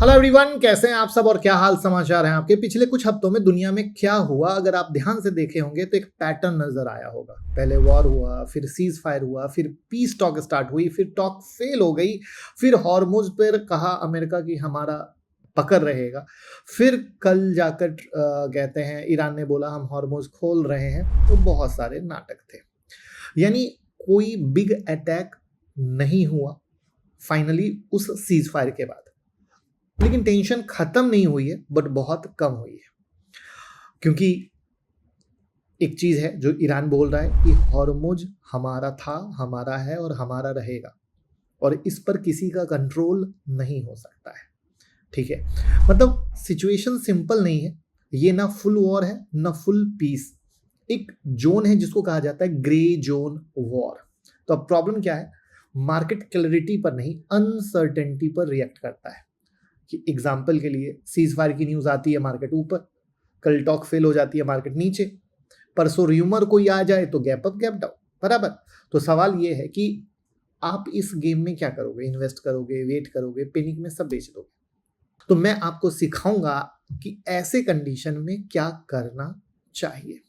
Hello everyone, कैसे हैं आप सब और क्या हाल समाचार हैं आपके। पिछले कुछ हफ्तों में दुनिया में क्या हुआ, अगर आप ध्यान से देखे होंगे तो एक पैटर्न नजर आया होगा। पहले वॉर हुआ, फिर सीज फायर हुआ, फिर पीस टॉक स्टार्ट हुई, फिर टॉक फेल हो गई, फिर हॉर्मुज पर कहा अमेरिका की हमारा पकड़ रहेगा, फिर कल जाकर कहते हैं ईरान ने बोला हम हॉर्मुज खोल रहे हैं। तो बहुत सारे नाटक थे, यानी कोई बिग अटैक नहीं हुआ फाइनली उस सीज फायर के बाद। लेकिन टेंशन खत्म नहीं हुई है, बट बहुत कम हुई है, क्योंकि एक चीज है जो ईरान बोल रहा है कि हॉर्मुज हमारा था, हमारा है और हमारा रहेगा, और इस पर किसी का कंट्रोल नहीं हो सकता है। ठीक है, मतलब सिचुएशन सिंपल नहीं है। ये ना फुल वॉर है ना फुल पीस, एक जोन है जिसको कहा जाता है ग्रे जोन वॉर। तो अब प्रॉब्लम क्या है, मार्केट क्लैरिटी पर नहीं, अनसर्टेनिटी पर रिएक्ट करता है। कि एग्जाम्पल के लिए सीज फायर की न्यूज आती है, मार्केट ऊपर, कल टॉक फेल हो जाती है, मार्केट नीचे, परसों र्यूमर कोई आ जाए तो गैप अप गैप डाउन, बराबर। तो सवाल ये है कि आप इस गेम में क्या करोगे, इन्वेस्ट करोगे, वेट करोगे, पैनिक में सब बेच दोगे। तो मैं आपको सिखाऊंगा कि ऐसे कंडीशन में क्या करना चाहिए।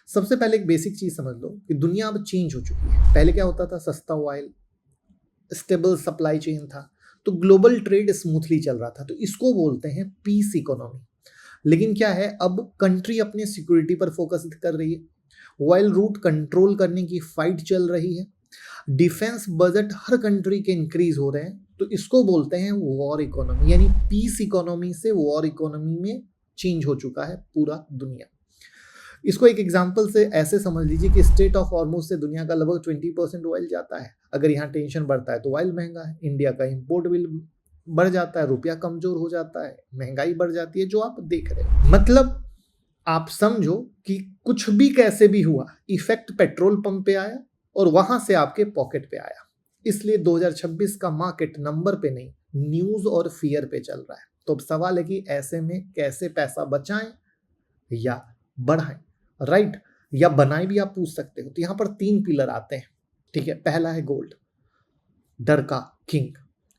सबसे पहले एक बेसिक चीज समझ लो कि दुनिया अब चेंज हो चुकी है। पहले क्या होता था, सस्ता ऑयल, स्टेबल सप्लाई चेन था, तो ग्लोबल ट्रेड स्मूथली चल रहा था, तो इसको बोलते हैं पीस इकोनॉमी। लेकिन क्या है, अब कंट्री अपने सिक्योरिटी पर फोकस कर रही है, ऑयल रूट कंट्रोल करने की फाइट चल रही है, डिफेंस बजट हर कंट्री के इंक्रीज हो रहे हैं, तो इसको बोलते हैं वॉर इकोनॉमी। यानी पीस इकोनॉमी से वॉर इकोनॉमी में चेंज हो चुका है पूरा दुनिया। इसको एक एग्जांपल से ऐसे समझ लीजिए कि स्टेट ऑफ हॉर्मुज से दुनिया का लगभग 20% ऑयल जाता है। अगर यहाँ टेंशन बढ़ता है तो ऑयल महंगा है, इंडिया का इंपोर्ट बिल बढ़ जाता है, रुपया कमजोर हो जाता है, महंगाई बढ़ जाती है, जो आप देख रहे हैं। मतलब आप समझो कि कुछ भी कैसे भी हुआ, इफेक्ट पेट्रोल पंप पे आया और वहां से आपके पॉकेट पे आया। इसलिए 2026 का मार्केट नंबर पे नहीं, न्यूज और फियर पे चल रहा है। तो अब सवाल है कि ऐसे में कैसे पैसा बचाएं या बढ़ाएं, राइट, या बनाए भी आप पूछ सकते हो। तो यहां पर 3 पिलर आते हैं। ठीक है, पहला है गोल्ड, डर का किंग।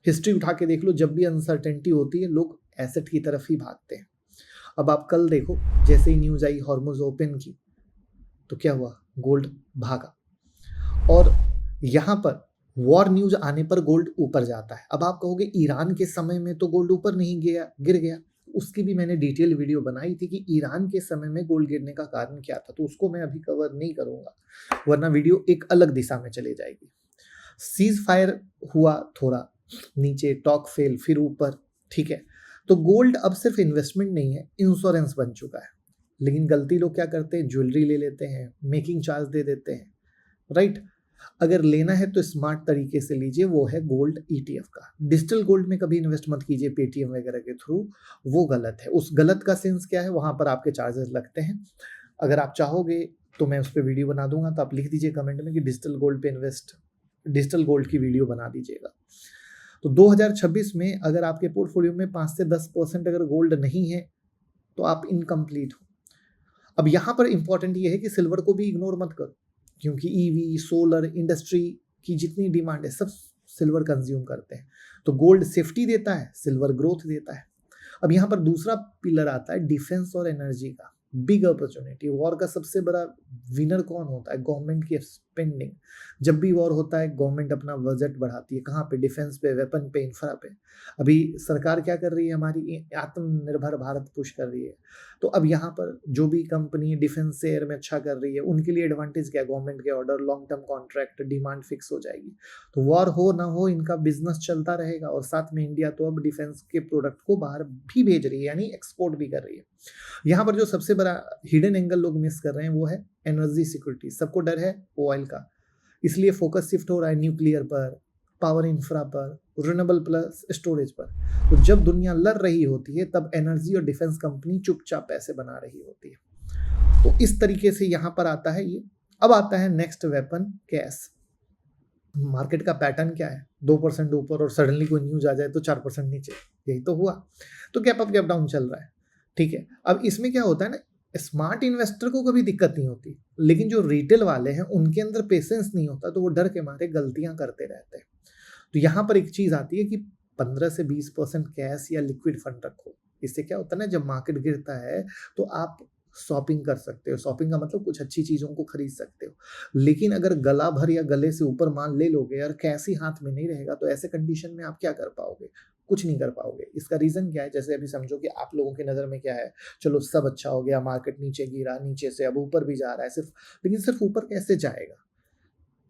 हिस्ट्री उठा के देख लो, जब भी अनसर्टेनिटी होती है लोग एसेट की तरफ ही भागते हैं। अब आप कल देखो, जैसे ही न्यूज आई हॉर्मुज ओपन की, तो क्या हुआ, गोल्ड भागा। और यहां पर वॉर न्यूज आने पर गोल्ड ऊपर जाता है। अब आप कहोगे ईरान के समय में तो गोल्ड ऊपर नहीं गया, गिर गया। उसकी भी मैंने डिटेल वीडियो बनाई थी कि ईरान के समय में गोल्ड गिरने का कारण क्या था, तो उसको मैं अभी कवर नहीं करूंगा, वरना वीडियो एक अलग दिशा में चले जाएगी। सीज फायर हुआ, थोड़ा नीचे, टॉक फेल, फिर ऊपर। ठीक है, तो गोल्ड अब सिर्फ इन्वेस्टमेंट नहीं है, इंश्योरेंस बन चुका है। लेकिन गलती लोग क्या करते हैं, ज्वेलरी ले लेते हैं, मेकिंग चार्ज दे देते हैं, राइट। अगर लेना है तो स्मार्ट तरीके से लीजिए, वो है गोल्ड ईटीएफ का। डिजिटल गोल्ड में कभी इन्वेस्ट मत कीजिए पेटीएम वगैरह के थ्रू, वो गलत है। उस गलत का सेंस क्या है, वहां पर आपके चार्जेस लगते हैं। अगर आप चाहोगे तो मैं उस पर वीडियो बना दूंगा, तो आप लिख दीजिए कमेंट में कि डिजिटल गोल्ड पे इन्वेस्ट, डिजिटल गोल्ड की वीडियो बना दीजिएगा। तो 2026 में अगर आपके पोर्टफोलियो में 5 से 10% अगर गोल्ड नहीं है तो आप इनकम्प्लीट हो। अब यहां पर इंपॉर्टेंट ये है कि सिल्वर को भी इग्नोर मत करो, क्योंकि ईवी, सोलर इंडस्ट्री की जितनी डिमांड है सब सिल्वर कंज्यूम करते हैं। तो गोल्ड सेफ्टी देता है, सिल्वर ग्रोथ देता है। अब यहाँ पर दूसरा पिलर आता है डिफेंस और एनर्जी का, बिग अपॉर्चुनिटी। वॉर का सबसे बड़ा विनर कौन होता है, गवर्नमेंट की स्पेंडिंग। जब भी वॉर होता है गवर्नमेंट अपना बजट बढ़ाती है, कहाँ पे, डिफेंस पे, वेपन पे, इंफ्रा पे। अभी सरकार क्या कर रही है, हमारी आत्मनिर्भर भारत पुश कर रही है। तो अब यहाँ पर जो भी कंपनी डिफेंस शेयर में अच्छा कर रही है, उनके लिए एडवांटेज क्या है, गवर्नमेंट के order, long term contract, demand fix हो जाएगी। तो वॉर हो ना हो इनका बिजनेस चलता रहेगा। और साथ में इंडिया तो अब डिफेंस के प्रोडक्ट को बाहर भी भेज रही है, यानी एक्सपोर्ट भी कर रही है। यहाँ पर जो सबसे बड़ा हिडन एंगल लोग मिस कर रहे हैं वो है एनर्जी सिक्योरिटी। सबको डर है ऑयल का, इसलिए फोकस शिफ्ट हो रहा है न्यूक्लियर पर, पावर इंफ्रा पर, रिन्यूएबल प्लस स्टोरेज पर। तो जब दुनिया लड़ रही होती है तब एनर्जी और डिफेंस कंपनी चुपचाप पैसे बना रही होती है। तो इस तरीके से यहाँ पर आता है ये। अब आता है नेक्स्ट वेपन, कैश। मार्केट का पैटर्न क्या है, 2% ऊपर और सडनली कोई न्यूज आ जाए तो 4% नीचे, यही तो हुआ। तो गैप अप गैप डाउन चल रहा है। ठीक है, अब इसमें क्या होता है ना, स्मार्ट इन्वेस्टर को कभी दिक्कत नहीं होती, लेकिन जो रिटेल वाले हैं उनके अंदर पेशेंस नहीं होता, तो वो डर के मारे गलतियां करते रहते हैं। तो यहां पर एक चीज आती है कि 15 से 20% कैश या लिक्विड फंड रखो। इससे क्या होता है ना, जब मार्केट गिरता है तो आप शॉपिंग कर सकते हो। शॉपिंग का मतलब कुछ अच्छी चीज़ों को खरीद सकते हो। लेकिन अगर गला भर या गले से ऊपर माल ले लोगे और कैश ही हाथ में नहीं रहेगा, तो ऐसे कंडीशन में आप क्या कर पाओगे? कुछ नहीं कर पाओगे। इसका रीज़न क्या है? जैसे अभी समझो कि आप लोगों की नज़र में क्या है, चलो सब अच्छा हो गया, मार्केट नीचे गिरा, नीचे से अब ऊपर भी जा रहा है सिर्फ, लेकिन सिर्फ ऊपर कैसे जाएगा?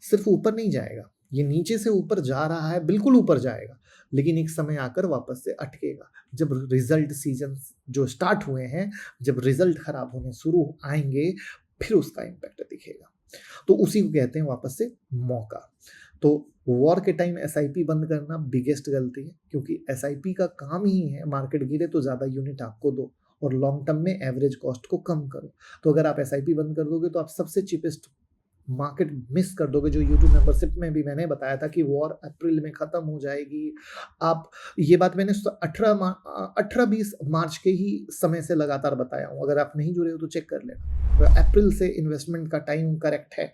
सिर्फ ऊपर नहीं जाएगा। ये नीचे से ऊपर जा रहा है, बिल्कुल ऊपर जाएगा, लेकिन एक समय आकर वापस से अटकेगा। जब रिज़ल्ट सीज़न्स जो स्टार्ट हुए हैं, जब रिज़ल्ट खराब होने शुरू आएँगे, फिर उसका इम्पैक्ट दिखेगा। तो उसी को कहते हैं वापस से मौका। तो वॉर के टाइम एसआईपी बंद करना बिगेस्ट गलती है, क्योंकि एसआईपी का काम ही है मार्केट गिरे तो ज़्यादा यूनिट आपको दो और लॉन्ग टर्म में एवरेज कॉस्ट को कम करो। तो अगर आप एसआईपी बंद कर दोगे तो आप सबसे चीपेस्ट मार्केट मिस कर दोगे। जो यूट्यूब मेंबरशिप में भी मैंने बताया था कि वॉर अप्रैल में खत्म हो जाएगी। आप ये बात मैंने 18-20 मार्च के ही समय से लगातार बताया हूँ। अगर आप नहीं जुड़े हो तो चेक कर लेना। तो अप्रैल से इन्वेस्टमेंट का टाइम करेक्ट है,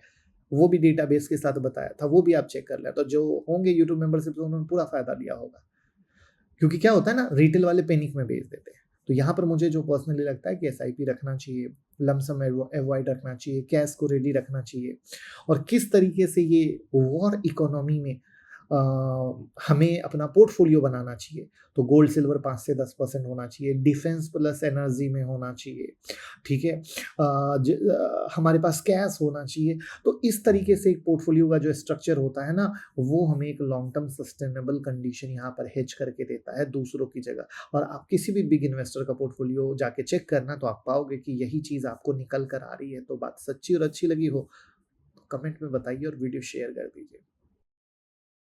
वो भी डेटाबेस के साथ बताया था, वो भी आप चेक कर लें। तो जो होंगे यूट्यूब मेंबरशिप से उन्होंने पूरा फ़ायदा लिया होगा। क्योंकि क्या होता है ना, रिटेल वाले पैनिक में बेच देते हैं। तो यहाँ पर मुझे जो पर्सनली लगता है कि एसआईपी रखना चाहिए, लमसम अवॉइड रखना चाहिए, कैश को रेडी रखना चाहिए। और किस तरीके से ये वॉर इकोनॉमी में अ, हमें अपना पोर्टफोलियो बनाना चाहिए, तो गोल्ड सिल्वर 5 से 10% होना चाहिए, डिफेंस प्लस एनर्जी में होना चाहिए, ठीक है। हमारे पास कैश होना चाहिए। तो इस तरीके से एक पोर्टफोलियो का जो स्ट्रक्चर होता है ना, वो हमें एक लॉन्ग टर्म सस्टेनेबल कंडीशन यहाँ पर हेज करके देता है दूसरों की जगह। और आप किसी भी बिग इन्वेस्टर का पोर्टफोलियो जाके चेक करना, तो आप पाओगे कि यही चीज़ आपको निकल कर आ रही है। तो बात सच्ची और अच्छी लगी हो तो कमेंट में बताइए और वीडियो शेयर कर दीजिए।